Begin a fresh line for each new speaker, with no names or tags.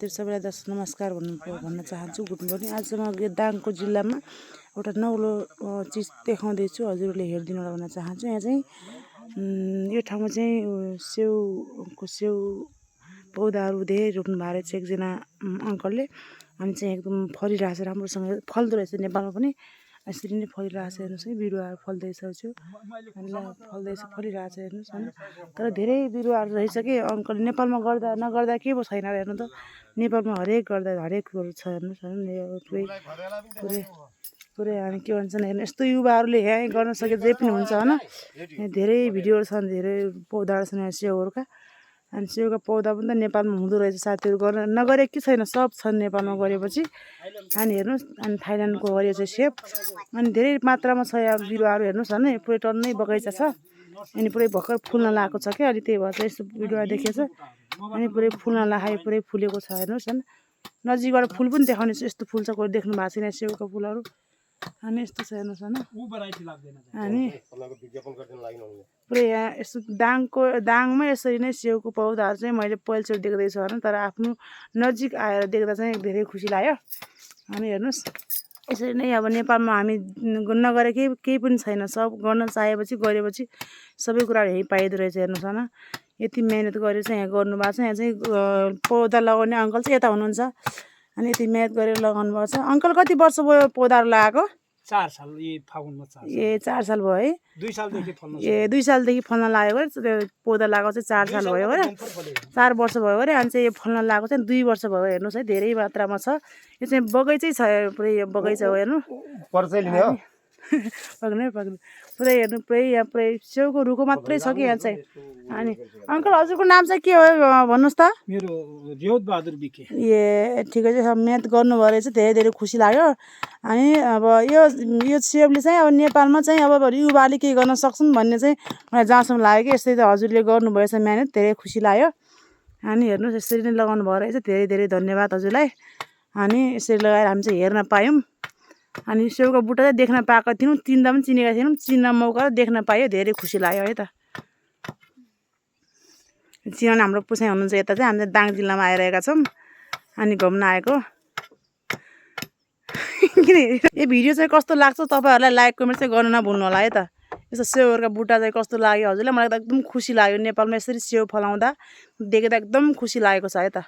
सबैलाई नमस्कार भन्न चाहन्छु। Good morning. आज म दाङको जिल्लामा एउटा नौलो चिज देखाउँदैछु, हजुरले हेरिदिनु भन्न चाहन्छु। यहाँ चाहिँ यो ठाउँमा चाहिँ स्याउ पौधाहरू धेरै रोप्नु भएको रहेछ एकजना अङ्कलले। अनि चाहिँ एकदम फलिरहेछ, राम्रोसँग फल्दो रहेछ। नेपालमा पनि यसरी नै फलिरहेछ, हेर्नुहोस् है, बिरुवाहरू फल्दैछ छु अनि फलिरहेछ, हेर्नुहोस् होइन। तर धेरै बिरुवाहरू रहेछ कि अङ्कलले नेपालमा गर्दा नगर्दा के पो छैन हेर्नु त। नेपालमा हरेक कुरो छ, हेर्नुहोस् होइन। पुरै अनि के भन्छन् हेर्नु, यस्तो युवाहरूले यहाँ गर्न सके जे पनि हुन्छ होइन। यहाँ धेरै भिडियोहरू छन्, धेरै पौधाहरू छन् यहाँ स्याउहरूका। अनि स्याउका पौधा पनि त नेपालमा हुँदो रहेछ साथीहरू, गर्न नगरेको कि छैन, सब छन् नेपालमा गरेपछि। अनि हेर्नुहोस्, अनि थाइल्यान्डको हरियो चाहिँ सेप अनि धेरै मात्रामा छ यहाँ बिरुवाहरू, हेर्नुहोस् होइन। पुरै टन्नै बगैँचा छ अनि पुरै भर्खर फुल्न लागेको छ क्या, अनि त्यही भएर चाहिँ यस्तो बिरुवा देखिएछ। अनि पुरै फुल्न लाग्यो, पुरै फुलेको छ, हेर्नुहोस् होइन। नजिकबाट फुल पनि देखाउने छु, यस्तो फुल छ, कोही देख्नु भएको छैन स्याउको फुलहरू। अनि यस्तो छ, हेर्नुहोस् होइन। अनि पुरै यहाँ यस्तो दाङमा यसरी नै स्याउको पौधाहरू चाहिँ मैले पहिलोचोटि देख्दैछु होइन। तर आफ्नो नजिक आएर देख्दा चाहिँ धेरै खुसी लाग्यो। अनि हेर्नुहोस्, यसरी नै अब नेपालमा हामी नगरे केही पनि छैन, सब गर्न चाहेपछि गरेपछि सबै कुराहरू यहीँ पाइदो रहेछ, हेर्नुहोस् होइन। यति मिहिनेत गरेर चाहिँ यहाँ गर्नुभएको छ। यहाँ चाहिँ पौधा लगाउने अङ्कल चाहिँ यता हुनुहुन्छ। अनि यति मिहिनेत गरेर लगाउनु भएको छ। अङ्कल कति वर्ष भयो पौधाहरू लगाएको?
4 साल। ये
4 साल भयो है।
2 सालदेखि फल्न
2 सालदेखि फल्न लागेको त्यो पौधा लगाएको चाहिँ 4 साल भयो अरे, 4 वर्ष भयो अरे। अनि चाहिँ यो फल्न लागेको चाहिँ 2 वर्ष भयो, हेर्नुहोस् है। धेरै मात्रामा छ, यो चाहिँ बगैँचै छ, पुरै बगैँचा हो, हेर्नु पुरै हेर्नु। पुरै यहाँ पुरै स्याउको रुखो मात्रै छ कि यहाँ चाहिँ। अनि अङ्कल हजुरको नाम चाहिँ के हो भन्नुहोस् त?
मेरो रेवत बहादुर बिके।
ए ठिकै छ, मिहिनेत गर्नुभयो रहेछ, धेरै खुसी लाग्यो। अनि अब यो स्याउले चाहिँ अब नेपालमा चाहिँ अब युवाले केही गर्न सक्छन् भन्ने चाहिँ मलाई जहाँसम्म लाग्यो कि यसरी त हजुरले गर्नुभएछ मिहिनेत, धेरै खुसी लाग्यो। अनि हेर्नुहोस्, यसरी नै लगाउनु भयो रहेछ, धेरै धन्यवाद हजुरलाई। अनि यसरी लगाएर हामी चाहिँ हेर्न पायौँ। अनि स्याउको बुट्टा चाहिँ देख्न पाएको थियौँ, चिन्दा पनि चिनेका थिएनौँ, चिन्न मौका देख्न पायो, धेरै खुसी लाग्यो है त। चिनाउन हाम्रो पुसाइ हुनुहुन्छ यता चाहिँ, हामी दाङ जिल्लामा आइरहेका छौँ अनि घुम्न आएको। यो भिडियो चाहिँ कस्तो लाग्छ तपाईँहरूलाई लाइक कमेन्ट चाहिँ गर्नु नभुल्नु होला है त। यस्तो स्याउहरूका बुट्टा चाहिँ कस्तो लाग्यो हजुरलाई? मलाई त एकदम खुसी लाग्यो, नेपालमा यसरी स्याउ फलाउँदा देख्दा एकदम खुसी लागेको छ है त।